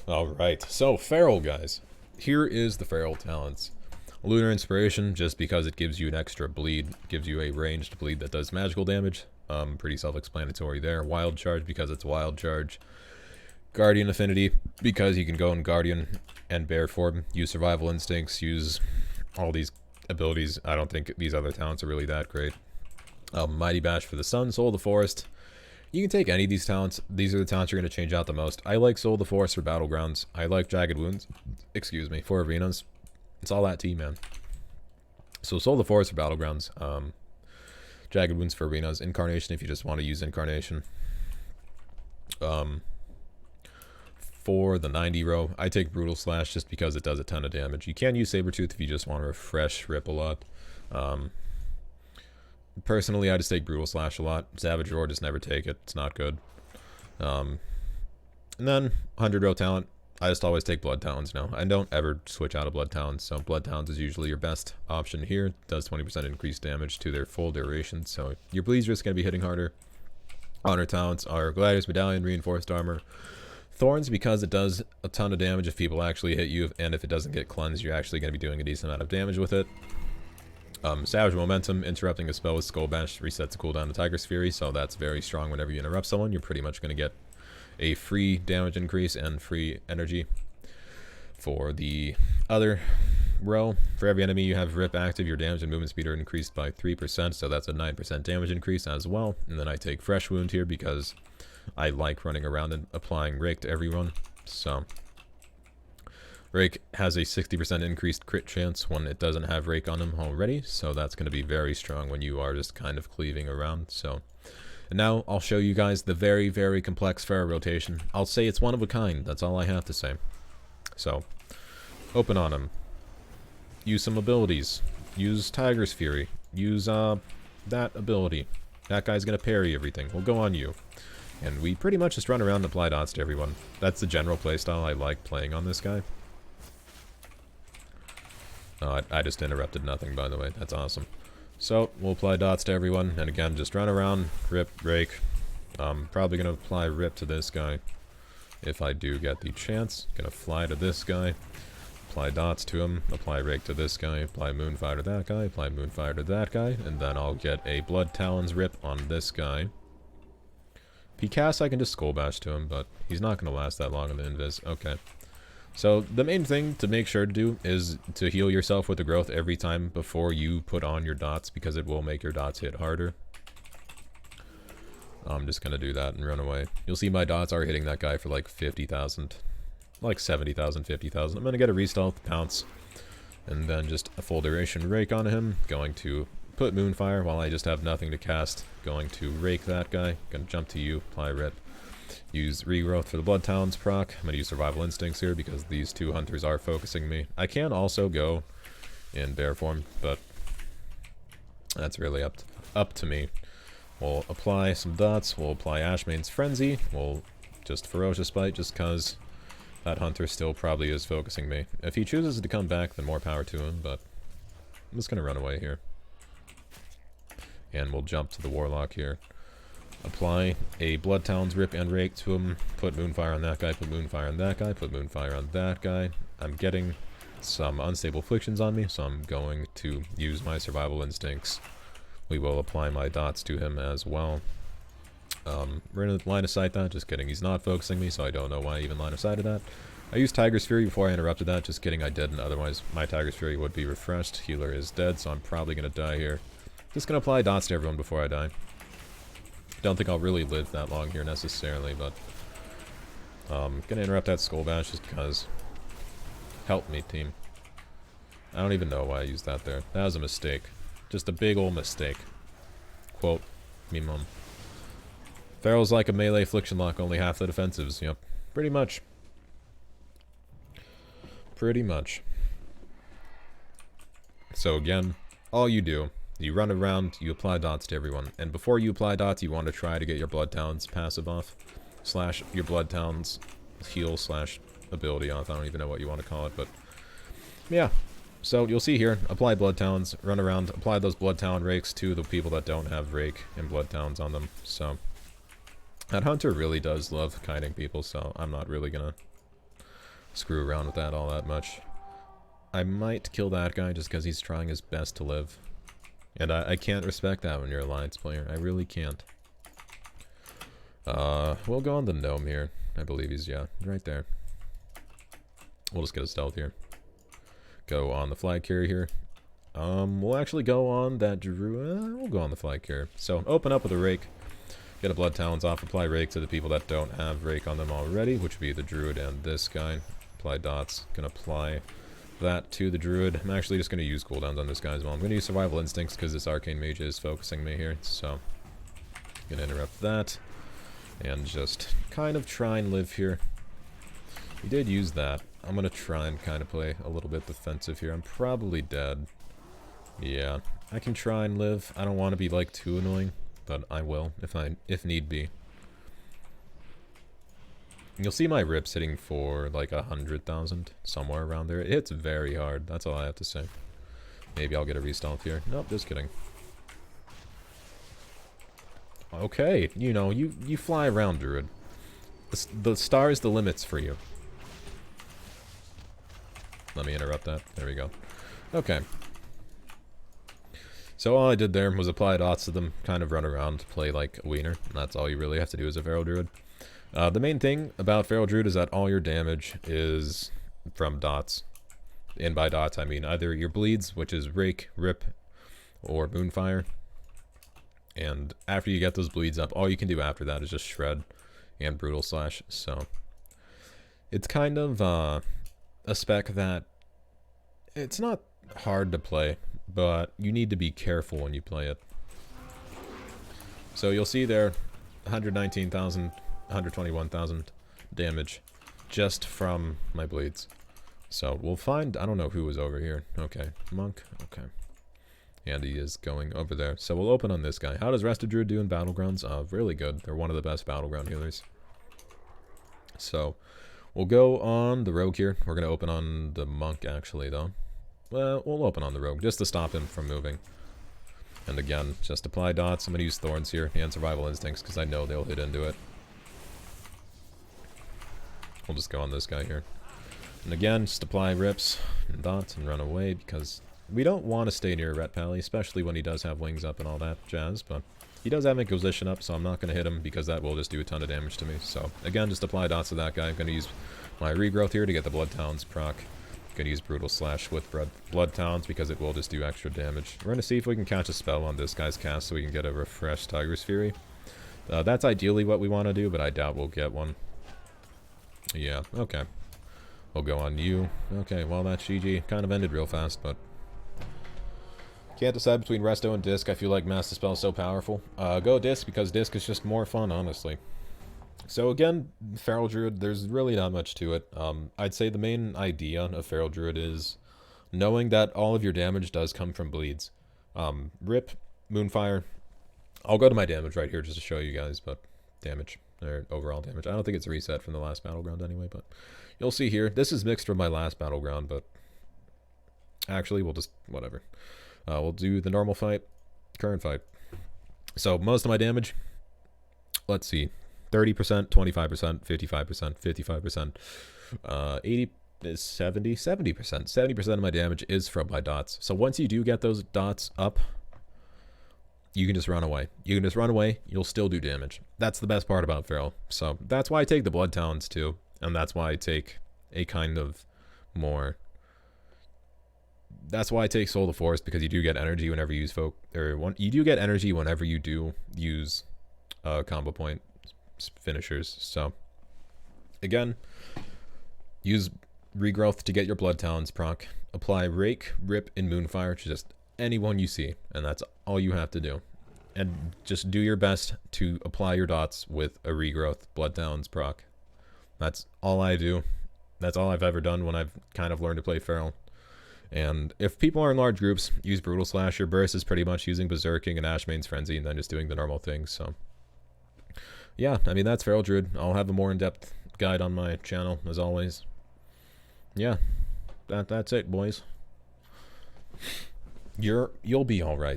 Alright, so Feral, guys. Here is the Feral talents. Lunar Inspiration, just because it gives you an extra bleed, gives you a ranged bleed that does magical damage. Pretty self-explanatory there. Wild Charge, because it's Wild Charge. Guardian Affinity, because you can go in Guardian and Bear form, use Survival Instincts, use all these abilities. I don't think these other talents are really that great. Mighty Bash for the Sun, Soul of the Forest. You can take any of these talents. These are the talents you're going to change out the most. I like Soul of the Forest for Battlegrounds. I like Jagged Wounds, for arenas. It's all that tea, man. So Soul of the Forest for Battlegrounds. Jagged Wounds for arenas. Incarnation if you just want to use Incarnation. For the 90 row, I take Brutal Slash just because it does a ton of damage. You can use Sabretooth if you just want to refresh Rip a lot. Personally, I just take Brutal Slash a lot. Savage Roar, just never take it. It's not good. And then, 100 row talent, I just always take Blood Talons now. I don't ever switch out of Blood Talons, so Blood Talons is usually your best option here. It does 20% increased damage to their full duration, so your bleeds are just going to be hitting harder. Honor Talents are Gladiator's Medallion, Reinforced Armor. Thorns, because it does a ton of damage if people actually hit you, and if it doesn't get cleansed, you're actually going to be doing a decent amount of damage with it. Savage Momentum, interrupting a spell with Skull Bash resets the cooldown to Tiger's Fury, so that's very strong whenever you interrupt someone. You're pretty much going to get a free damage increase and free energy. For the other row, for every enemy you have Rip active, your damage and movement speed are increased by 3%, so that's a 9% damage increase as well. And then I take Fresh Wound here because I like running around and applying Rake to everyone, so Rake has a 60% increased crit chance when it doesn't have Rake on him already, so that's going to be very strong when you are just kind of cleaving around. So, and now I'll show you guys the very, very complex Feral rotation. I'll say it's one of a kind, that's all I have to say. So, open on him. Use some abilities. Use Tiger's Fury. Use that ability. That guy's going to parry everything. We'll go on you. And we pretty much just run around and apply dots to everyone. That's the general playstyle I like playing on this guy. I just interrupted nothing, by the way. That's awesome. So, we'll apply dots to everyone, and again, just run around, Rip, Rake. Probably going to apply Rip to this guy, if I do get the chance. Going to fly to this guy, apply dots to him, apply Rake to this guy, apply Moonfire to that guy, apply Moonfire to that guy, and then I'll get a Blood Talons Rip on this guy. If he casts, I can just Skull Bash to him, but he's not going to last that long on the Invis. Okay. So, the main thing to make sure to do is to heal yourself with the growth every time before you put on your dots, because it will make your dots hit harder. I'm just going to do that and run away. You'll see my dots are hitting that guy for like 50,000. Like 70,000, 50,000. I'm going to get a Restealth, Pounce, and then just a full duration Rake on him. Going to put Moonfire while I just have nothing to cast. Going to Rake that guy. Going to jump to you, apply Rip. Use Regrowth for the Blood Talons proc. I'm going to use Survival Instincts here because these two hunters are focusing me. I can also go in bear form, but that's really up to me. We'll apply some dots. We'll apply Ashmane's Frenzy. We'll just Ferocious Bite just because that hunter still probably is focusing me. If he chooses to come back, then more power to him, but I'm just going to run away here. And we'll jump to the Warlock here. Apply a Blood Talons Rip and Rake to him, put Moonfire on that guy, put Moonfire on that guy, put Moonfire on that guy. I'm getting some Unstable Afflictions on me, so I'm going to use my Survival Instincts. We will apply my dots to him as well. We're going to line of sight that, just kidding, he's not focusing me, so I don't know why I even line of sighted that. I used Tiger's Fury before I interrupted that, just kidding, I didn't, otherwise my Tiger's Fury would be refreshed. Healer is dead, so I'm probably going to die here. Just going to apply dots to everyone before I die. Don't think I'll really live that long here necessarily, but gonna interrupt that Skull Bash just because. Help me, team. I don't even know why I used that there. That was a mistake. Just a big old mistake. Quote me mum. Feral's like a melee affliction lock, only half the defensives. Yep, pretty much. Pretty much. So again, all you do, you run around, you apply dots to everyone, and before you apply dots, you want to try to get your Blood Talons passive off, slash your Blood Talons heal slash ability off. I don't even know what you want to call it, but yeah. So you'll see here, apply Blood Talons, run around, apply those Blood Talon Rakes to the people that don't have Rake and Blood Talons on them. So that hunter really does love kiting people, so I'm not really gonna screw around with that all that much. I might kill that guy just because he's trying his best to live. And I can't respect that when you're a Alliance player. I really can't. We'll go on the gnome here. I believe he's, yeah, right there. We'll just get a stealth here. Go on the flag carrier here. We'll actually go on that Druid. We'll go on the flag carrier. So, open up with a rake. Get a blood talons off. Apply rake to the people that don't have rake on them already, which would be the Druid and this guy. Apply dots. Gonna apply that to the Druid. I'm actually just gonna use cooldowns on this guy as well. I'm gonna use survival instincts because this arcane mage is focusing me here. So, gonna interrupt that. And just kind of try and live here. He did use that. I'm gonna try and kind of play a little bit defensive here. I'm probably dead. Yeah, I can try and live. I don't want to be like too annoying, but I will if need be. You'll see my rips hitting for like 100,000 somewhere around there. It hits very hard. That's all I have to say. Maybe I'll get a restealth here. Nope, just kidding. Okay, you know, you fly around, Druid. The star's the limits for you. Let me interrupt that. There we go. Okay. So all I did there was apply dots to them, kind of run around, play like a wiener. And that's all you really have to do as a Feral Druid. The main thing about Feral Druid is that all your damage is from dots. And by dots, I mean either your bleeds, which is Rake, Rip, or Moonfire. And after you get those bleeds up, all you can do after that is just Shred and Brutal Slash. So it's kind of a spec that it's not hard to play, but you need to be careful when you play it. So you'll see there 119,000, 121,000 damage just from my bleeds. So we'll find, I don't know who was over here. Okay, Monk, okay. And he is going over there. So we'll open on this guy. How does Rested Druid do in Battlegrounds? Really good. They're one of the best Battleground healers. So we'll go on the Rogue here. We're going to open on the Monk, actually, though. Well, we'll open on the Rogue, just to stop him from moving. And again, just apply dots. I'm going to use Thorns here and Survival Instincts, because I know they'll hit into it. We'll just go on this guy here. And again, just apply rips and dots and run away, because we don't want to stay near Ret Pally, especially when he does have wings up and all that jazz, but he does have Inquisition up, so I'm not going to hit him because that will just do a ton of damage to me. So, again, just apply dots to that guy. I'm going to use my Regrowth here to get the Blood Talons proc. I'm going to use Brutal Slash with Blood Talons because it will just do extra damage. We're going to see if we can catch a spell on this guy's cast so we can get a refreshed Tiger's Fury. That's ideally what we want to do, but I doubt we'll get one. Yeah, okay. We'll go on you. Okay, well, that GG kind of ended real fast, but can't decide between Resto and Disc. I feel like Mass Dispel is so powerful. Go Disc because Disc is just more fun, honestly. So again, Feral Druid, there's really not much to it. I'd say the main idea of Feral Druid is knowing that all of your damage does come from bleeds. Rip, Moonfire. I'll go to my damage right here just to show you guys, but damage, or overall damage. I don't think it's a reset from the last Battleground anyway, but you'll see here. This is mixed from my last Battleground, but actually we'll just, whatever. We'll do the normal fight, current fight. So most of my damage, let's see, 30%, 25%, 55%, 55%, 80 is 70%. 70% of my damage is from my dots. So once you do get those dots up, you can just run away. You can just run away, you'll still do damage. That's the best part about Feral. So that's why I take the Blood Talons too, and that's why I take a kind of more... That's why I take Soul of the Forest, because you do get energy whenever you use you do get energy whenever you do use combo point finishers. So again, use Regrowth to get your Blood Talons proc. Apply Rake, Rip, and Moonfire to just anyone you see, and that's all you have to do. And just do your best to apply your dots with a Regrowth Blood Talons proc. That's all I do. That's all I've ever done when I've kind of learned to play Feral. And if people are in large groups, use Brutal Slash. Your burst is pretty much using Berserking and Ashmane's Frenzy and then just doing the normal things. So, yeah, I mean, that's Feral Druid. I'll have a more in-depth guide on my channel, as always. Yeah, that's it, boys. You'll be alright.